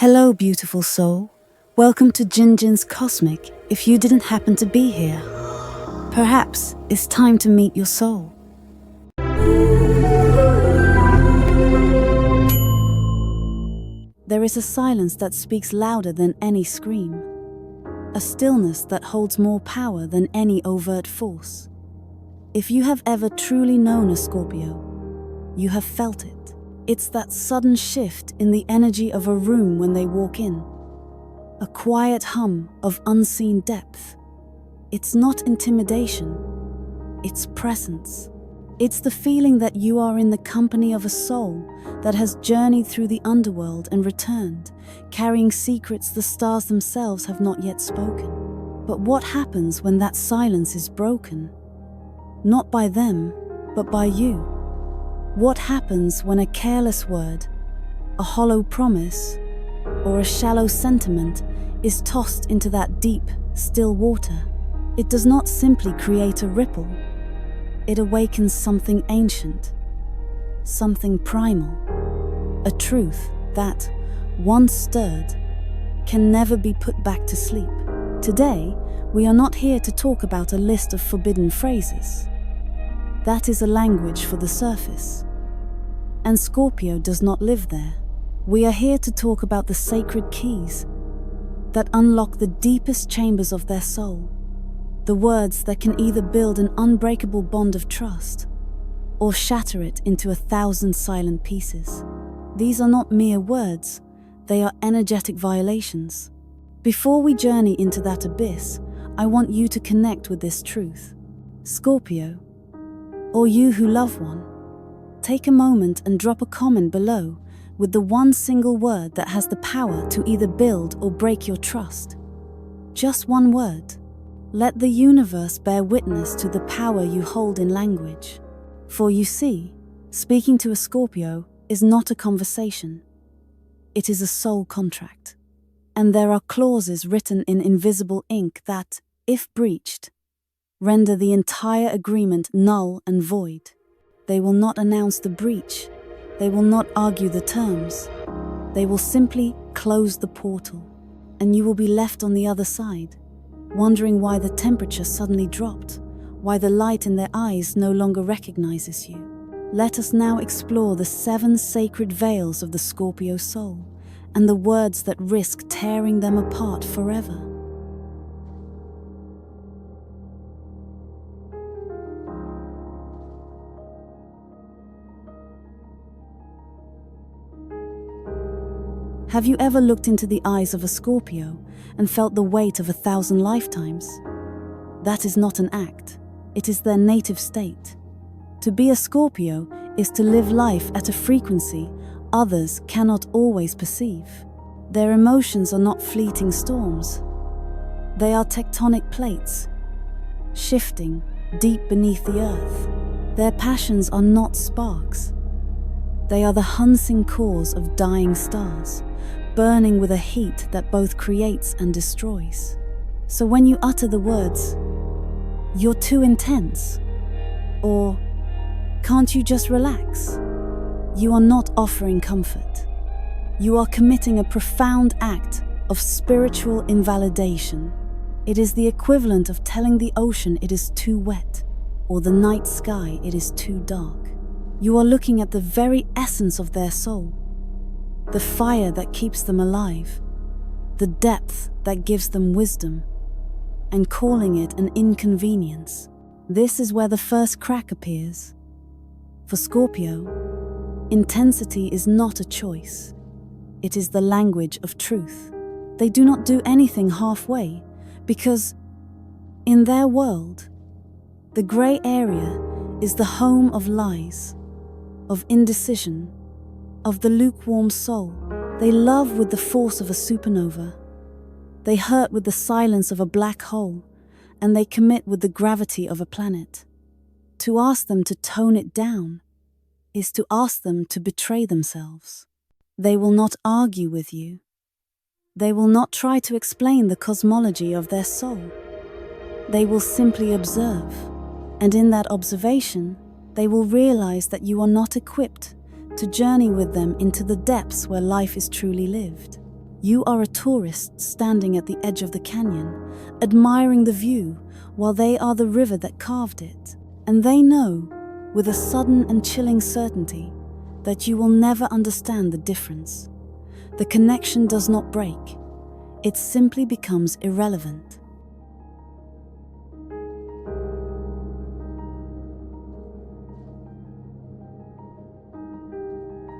Hello, beautiful soul. Welcome to Jinjin's Cosmic. If you didn't happen to be here, perhaps it's time to meet your soul. There is a silence that speaks louder than any scream, a stillness that holds more power than any overt force. If you have ever truly known a Scorpio, you have felt it. It's that sudden shift in the energy of a room when they walk in, a quiet hum of unseen depth. It's not intimidation, it's presence. It's the feeling that you are in the company of a soul that has journeyed through the underworld and returned, carrying secrets the stars themselves have not yet spoken. But what happens when that silence is broken? Not by them, but by you. What happens when a careless word, a hollow promise, or a shallow sentiment is tossed into that deep, still water? It does not simply create a ripple. It awakens something ancient, something primal, a truth that, once stirred, can never be put back to sleep. Today, we are not here to talk about a list of forbidden phrases. That is a language for the surface. And Scorpio does not live there. We are here to talk about the sacred keys that unlock the deepest chambers of their soul. The words that can either build an unbreakable bond of trust or shatter it into 1,000 silent pieces. These are not mere words, they are energetic violations. Before we journey into that abyss, I want you to connect with this truth. Scorpio, or you who love one, take a moment and drop a comment below with the one single word that has the power to either build or break your trust. Just one word. Let the universe bear witness to the power you hold in language. For you see, speaking to a Scorpio is not a conversation. It is a soul contract. And there are clauses written in invisible ink that, if breached, render the entire agreement null and void. They will not announce the breach. They will not argue the terms. They will simply close the portal, and you will be left on the other side, wondering why the temperature suddenly dropped, why the light in their eyes no longer recognizes you. Let us now explore the 7 sacred veils of the Scorpio soul, and the words that risk tearing them apart forever. Have you ever looked into the eyes of a Scorpio and felt the weight of 1,000 lifetimes? That is not an act, it is their native state. To be a Scorpio is to live life at a frequency others cannot always perceive. Their emotions are not fleeting storms. They are tectonic plates, shifting deep beneath the earth. Their passions are not sparks. They are the hunsing cores of dying stars, burning with a heat that both creates and destroys. So when you utter the words, "You're too intense," or "Can't you just relax?" you are not offering comfort. You are committing a profound act of spiritual invalidation. It is the equivalent of telling the ocean it is too wet, or the night sky it is too dark. You are looking at the very essence of their soul, the fire that keeps them alive, the depth that gives them wisdom, and calling it an inconvenience. This is where the first crack appears. For Scorpio, intensity is not a choice. It is the language of truth. They do not do anything halfway, because in their world, the gray area is the home of lies, of indecision, of the lukewarm soul. They love with the force of a supernova. They hurt with the silence of a black hole, and they commit with the gravity of a planet. To ask them to tone it down is to ask them to betray themselves. They will not argue with you. They will not try to explain the cosmology of their soul. They will simply observe, and in that observation, they will realize that you are not equipped to journey with them into the depths where life is truly lived. You are a tourist standing at the edge of the canyon, admiring the view, while they are the river that carved it. And they know, with a sudden and chilling certainty, that you will never understand the difference. The connection does not break. It simply becomes irrelevant.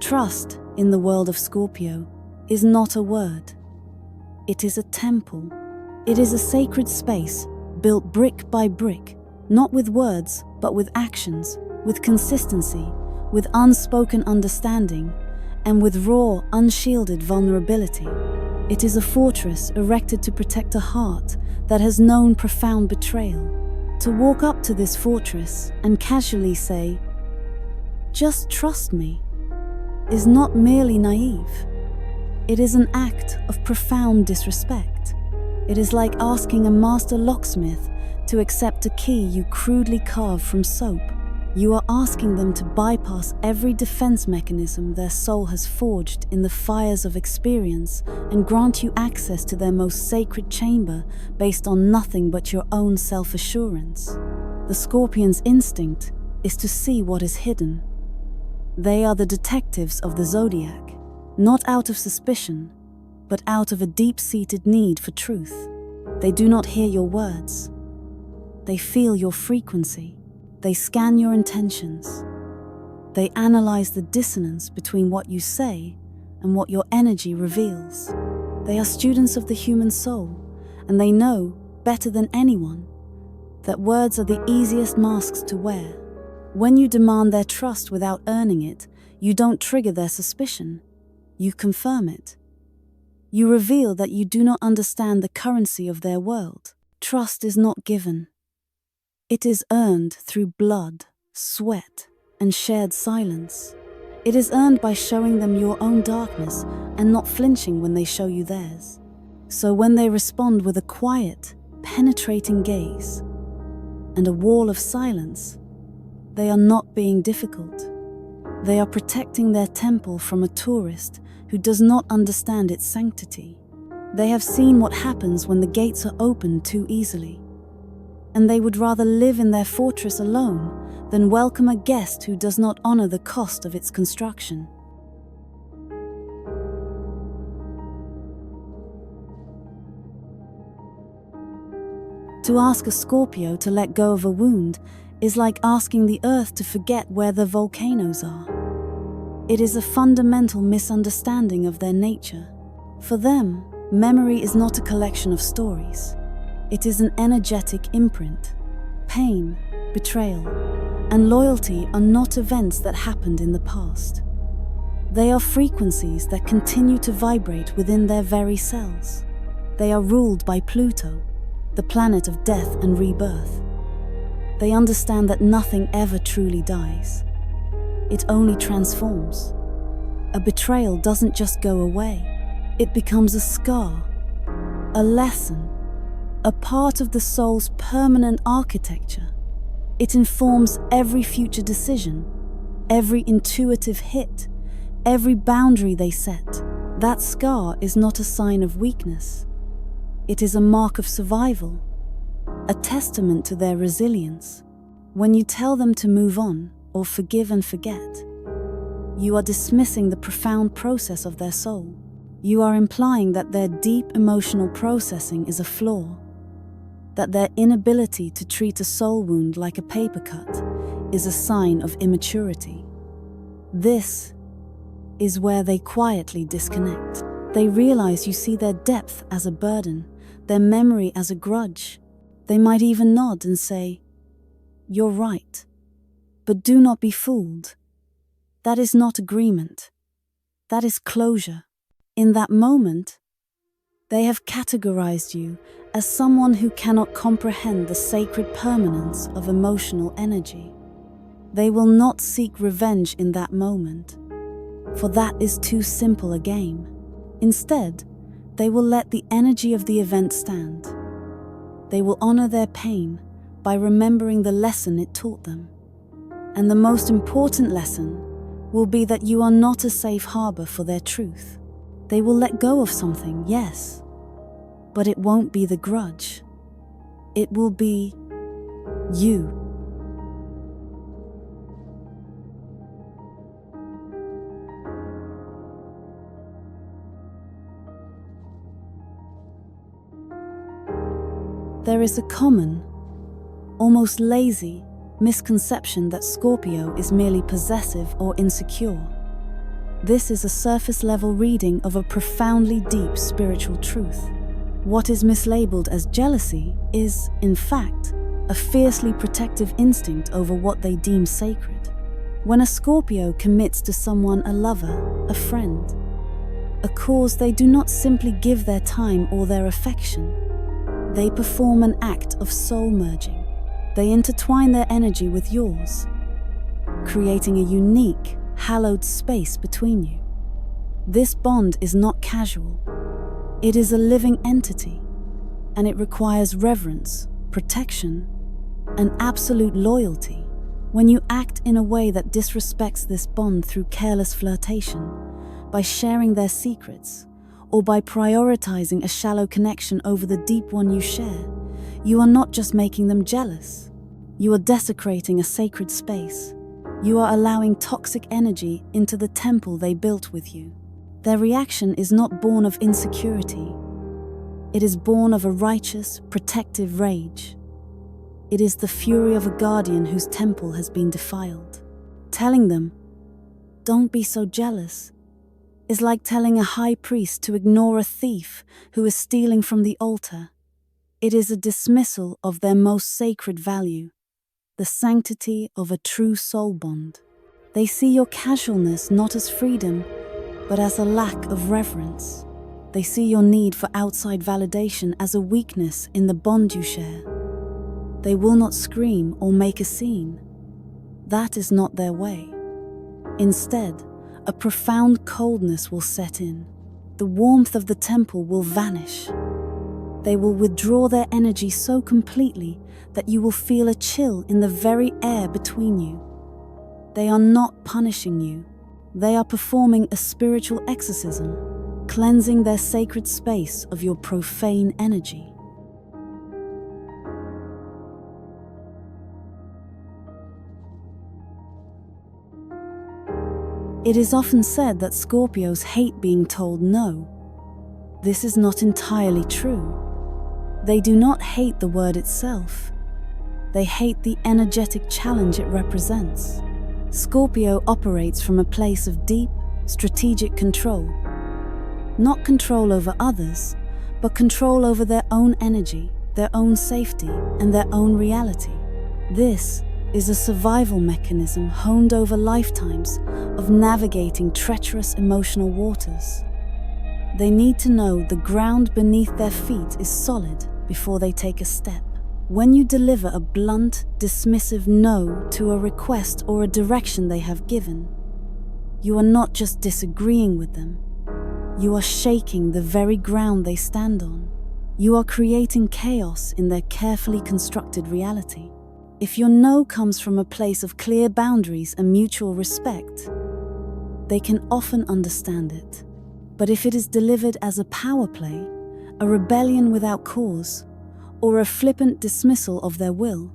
Trust, in the world of Scorpio, is not a word. It is a temple. It is a sacred space built brick by brick, not with words, but with actions, with consistency, with unspoken understanding, and with raw, unshielded vulnerability. It is a fortress erected to protect a heart that has known profound betrayal. To walk up to this fortress and casually say, "Just trust me," is not merely naive. It is an act of profound disrespect. It is like asking a master locksmith to accept a key you crudely carved from soap. You are asking them to bypass every defense mechanism their soul has forged in the fires of experience and grant you access to their most sacred chamber based on nothing but your own self-assurance. The Scorpion's instinct is to see what is hidden. They are the detectives of the Zodiac, not out of suspicion, but out of a deep-seated need for truth. They do not hear your words. They feel your frequency. They scan your intentions. They analyze the dissonance between what you say and what your energy reveals. They are students of the human soul, and they know, better than anyone, that words are the easiest masks to wear. When you demand their trust without earning it, you don't trigger their suspicion. You confirm it. You reveal that you do not understand the currency of their world. Trust is not given. It is earned through blood, sweat, and shared silence. It is earned by showing them your own darkness and not flinching when they show you theirs. So when they respond with a quiet, penetrating gaze and a wall of silence, they are not being difficult. They are protecting their temple from a tourist who does not understand its sanctity. They have seen what happens when the gates are opened too easily, and they would rather live in their fortress alone than welcome a guest who does not honor the cost of its construction. To ask a Scorpio to let go of a wound is like asking the earth to forget where the volcanoes are. It is a fundamental misunderstanding of their nature. For them, memory is not a collection of stories. It is an energetic imprint. Pain, betrayal, and loyalty are not events that happened in the past. They are frequencies that continue to vibrate within their very cells. They are ruled by Pluto, the planet of death and rebirth. They understand that nothing ever truly dies. It only transforms. A betrayal doesn't just go away. It becomes a scar, a lesson, a part of the soul's permanent architecture. It informs every future decision, every intuitive hit, every boundary they set. That scar is not a sign of weakness. It is a mark of survival, a testament to their resilience. When you tell them to move on or forgive and forget, you are dismissing the profound process of their soul. You are implying that their deep emotional processing is a flaw, that their inability to treat a soul wound like a paper cut is a sign of immaturity. This is where they quietly disconnect. They realize you see their depth as a burden, their memory as a grudge. They might even nod and say, "You're right, but do not be fooled. That is not agreement. That is closure." In that moment, they have categorized you as someone who cannot comprehend the sacred permanence of emotional energy. They will not seek revenge in that moment, for that is too simple a game. Instead, they will let the energy of the event stand. They will honor their pain by remembering the lesson it taught them. And the most important lesson will be that you are not a safe harbor for their truth. They will let go of something, yes, but it won't be the grudge. It will be you. There is a common, almost lazy, misconception that Scorpio is merely possessive or insecure. This is a surface-level reading of a profoundly deep spiritual truth. What is mislabeled as jealousy is, in fact, a fiercely protective instinct over what they deem sacred. When a Scorpio commits to someone, a lover, a friend, a cause, they do not simply give their time or their affection. They perform an act of soul merging. They intertwine their energy with yours, creating a unique, hallowed space between you. This bond is not casual. It is a living entity, and it requires reverence, protection, and absolute loyalty. When you act in a way that disrespects this bond through careless flirtation, by sharing their secrets, or by prioritizing a shallow connection over the deep one you share, you are not just making them jealous. You are desecrating a sacred space. You are allowing toxic energy into the temple they built with you. Their reaction is not born of insecurity. It is born of a righteous, protective rage. It is the fury of a guardian whose temple has been defiled. Telling them, "Don't be so jealous," is like telling a high priest to ignore a thief who is stealing from the altar. It is a dismissal of their most sacred value, the sanctity of a true soul bond. They see your casualness not as freedom, but as a lack of reverence. They see your need for outside validation as a weakness in the bond you share. They will not scream or make a scene. That is not their way. Instead, a profound coldness will set in. The warmth of the temple will vanish. They will withdraw their energy so completely that you will feel a chill in the very air between you. They are not punishing you. They are performing a spiritual exorcism, cleansing their sacred space of your profane energy. It is often said that Scorpios hate being told no. This is not entirely true. They do not hate the word itself. They hate the energetic challenge it represents. Scorpio operates from a place of deep, strategic control. Not control over others, but control over their own energy, their own safety, and their own reality. This is a survival mechanism honed over lifetimes of navigating treacherous emotional waters. They need to know the ground beneath their feet is solid before they take a step. When you deliver a blunt, dismissive no to a request or a direction they have given, you are not just disagreeing with them. You are shaking the very ground they stand on. You are creating chaos in their carefully constructed reality. If your no comes from a place of clear boundaries and mutual respect, they can often understand it. But if it is delivered as a power play, a rebellion without cause, or a flippant dismissal of their will,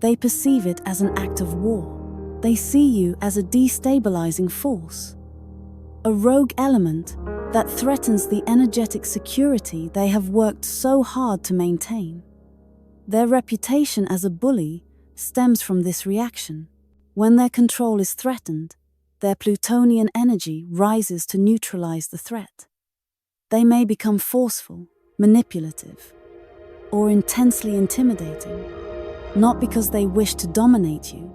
they perceive it as an act of war. They see you as a destabilizing force, a rogue element that threatens the energetic security they have worked so hard to maintain. Their reputation as a bully stems from this reaction. When their control is threatened, their Plutonian energy rises to neutralize the threat. They may become forceful, manipulative, or intensely intimidating, not because they wish to dominate you,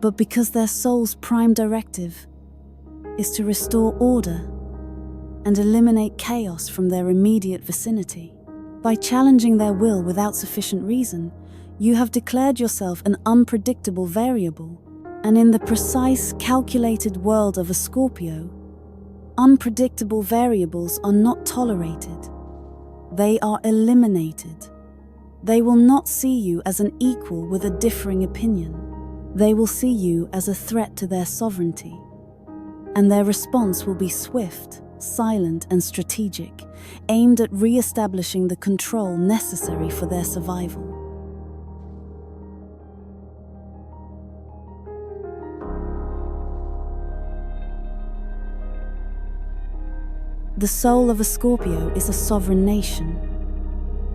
but because their soul's prime directive is to restore order and eliminate chaos from their immediate vicinity. By challenging their will without sufficient reason, you have declared yourself an unpredictable variable. And in the precise, calculated world of a Scorpio, unpredictable variables are not tolerated. They are eliminated. They will not see you as an equal with a differing opinion. They will see you as a threat to their sovereignty. And their response will be swift, silent, and strategic, aimed at re-establishing the control necessary for their survival. The soul of a Scorpio is a sovereign nation.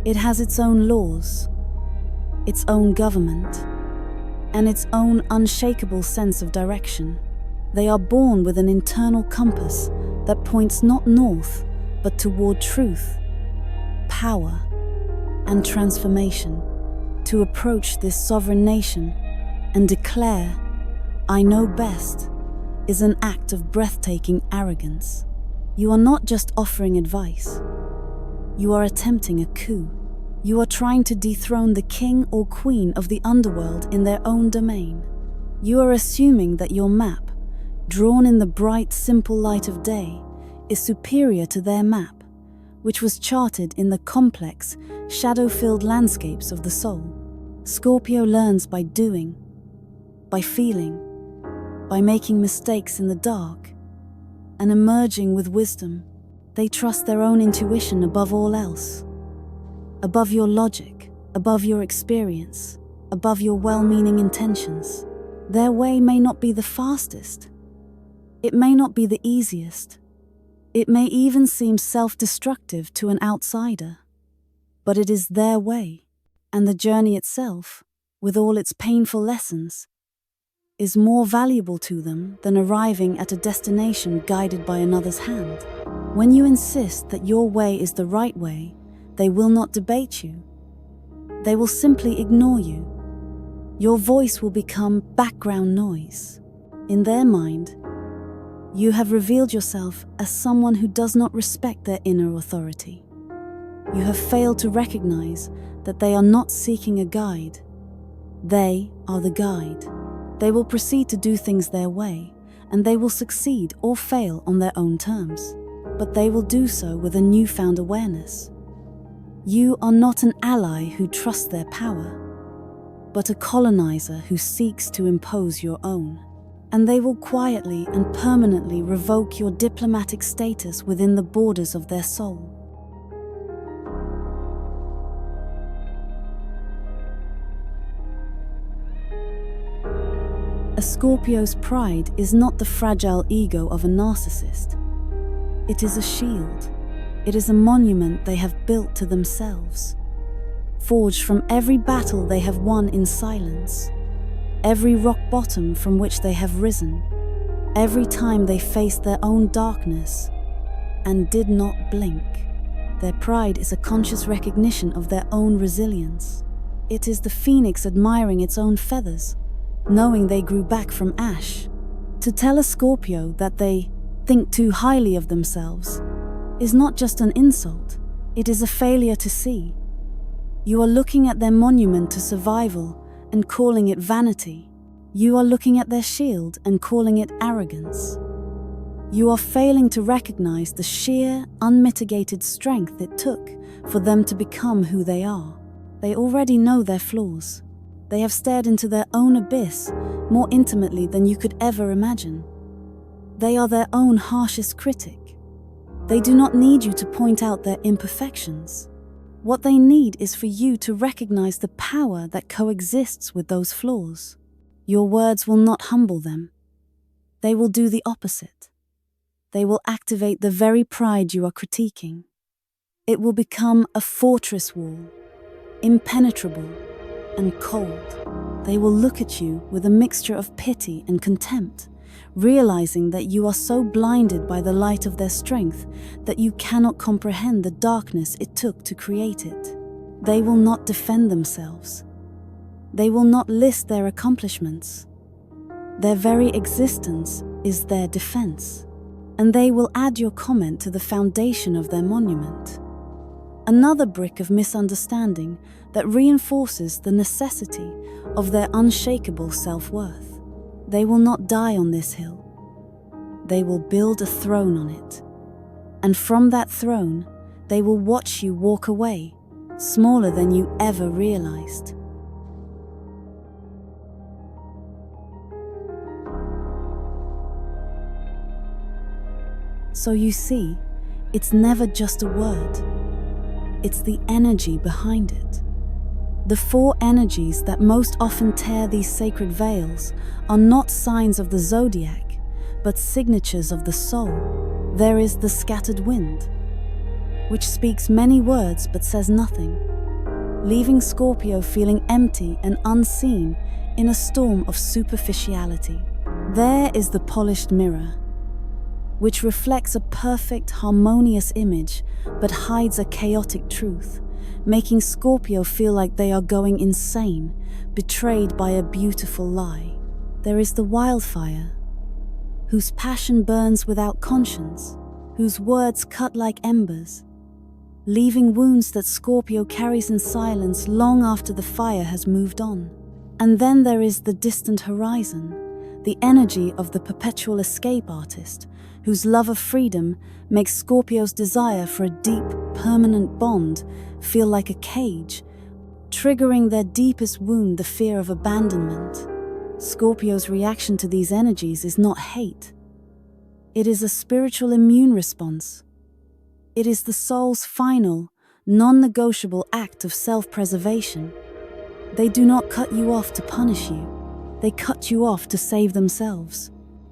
It has its own laws, its own government, and its own unshakable sense of direction. They are born with an internal compass that points not north, but toward truth, power, and transformation. To approach this sovereign nation and declare, "I know best," is an act of breathtaking arrogance. You are not just offering advice. You are attempting a coup. You are trying to dethrone the king or queen of the underworld in their own domain. You are assuming that your map, drawn in the bright, simple light of day, is superior to their map, which was charted in the complex, shadow-filled landscapes of the soul. Scorpio learns by doing, by feeling, by making mistakes in the dark, and emerging with wisdom. They trust their own intuition above all else. Above your logic, above your experience, above your well-meaning intentions. Their way may not be the fastest. It may not be the easiest. It may even seem self-destructive to an outsider. But it is their way, and the journey itself, with all its painful lessons, is more valuable to them than arriving at a destination guided by another's hand. When you insist that your way is the right way, they will not debate you. They will simply ignore you. Your voice will become background noise. In their mind, you have revealed yourself as someone who does not respect their inner authority. You have failed to recognize that they are not seeking a guide. They are the guide. They will proceed to do things their way, and they will succeed or fail on their own terms. But they will do so with a newfound awareness. You are not an ally who trusts their power, but a colonizer who seeks to impose your own. And they will quietly and permanently revoke your diplomatic status within the borders of their soul. A Scorpio's pride is not the fragile ego of a narcissist. It is a shield. It is a monument they have built to themselves, forged from every battle they have won in silence, every rock bottom from which they have risen, every time they faced their own darkness and did not blink. Their pride is a conscious recognition of their own resilience. It is the phoenix admiring its own feathers, knowing they grew back from ash. To tell a Scorpio that they think too highly of themselves is not just an insult, it is a failure to see. You are looking at their monument to survival and calling it vanity. You are looking at their shield and calling it arrogance. You are failing to recognize the sheer, unmitigated strength it took for them to become who they are. They already know their flaws. They have stared into their own abyss more intimately than you could ever imagine. They are their own harshest critic. They do not need you to point out their imperfections. What they need is for you to recognize the power that coexists with those flaws. Your words will not humble them. They will do the opposite. They will activate the very pride you are critiquing. It will become a fortress wall, impenetrable and cold. They will look at you with a mixture of pity and contempt, realizing that you are so blinded by the light of their strength that you cannot comprehend the darkness it took to create it. They will not defend themselves. They will not list their accomplishments. Their very existence is their defense, and they will add your comment to the foundation of their monument. Another brick of misunderstanding that reinforces the necessity of their unshakable self-worth. They will not die on this hill. They will build a throne on it. And from that throne, they will watch you walk away, smaller than you ever realized. So you see, it's never just a word. It's the energy behind it. The four energies that most often tear these sacred veils are not signs of the zodiac, but signatures of the soul. There is the scattered wind, which speaks many words but says nothing, leaving Scorpio feeling empty and unseen in a storm of superficiality. There is the polished mirror, which reflects a perfect, harmonious image but hides a chaotic truth, making Scorpio feel like they are going insane, betrayed by a beautiful lie. There is the wildfire, whose passion burns without conscience, whose words cut like embers, leaving wounds that Scorpio carries in silence long after the fire has moved on. And then there is the distant horizon, the energy of the perpetual escape artist, whose love of freedom makes Scorpio's desire for a deep, permanent bond feel like a cage, triggering their deepest wound, the fear of abandonment. Scorpio's reaction to these energies is not hate. It is a spiritual immune response. It is the soul's final, non-negotiable act of self-preservation. They do not cut you off to punish you. They cut you off to save themselves.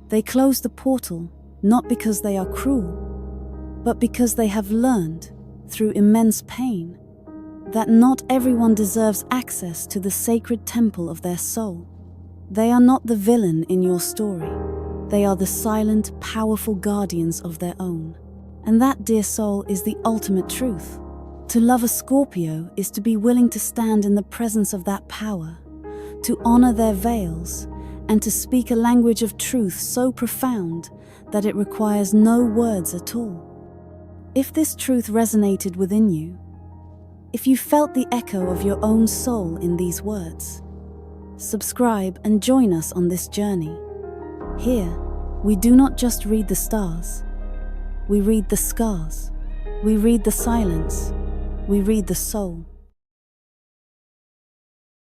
They close the portal, not because they are cruel, but because they have learned, through immense pain, that not everyone deserves access to the sacred temple of their soul. They are not the villain in your story. They are the silent, powerful guardians of their own. And that, dear soul, is the ultimate truth. To love a Scorpio is to be willing to stand in the presence of that power, to honor their veils, and to speak a language of truth so profound that it requires no words at all. If this truth resonated within you, if you felt the echo of your own soul in these words, subscribe and join us on this journey. Here, we do not just read the stars. We read the scars. We read the silence. We read the soul.